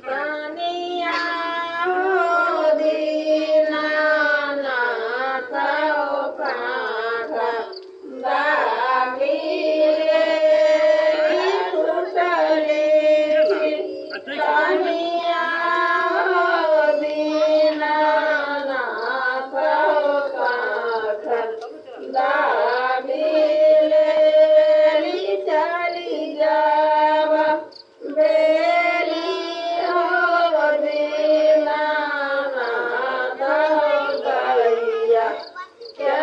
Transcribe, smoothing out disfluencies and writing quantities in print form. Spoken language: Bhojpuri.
कनिया हो दीनानाथ हो काका दामिले कुशले कनिया हो दीनानाथ हो काका दामिले चली जावा बेली हो दीनानाथ हो गैया क्या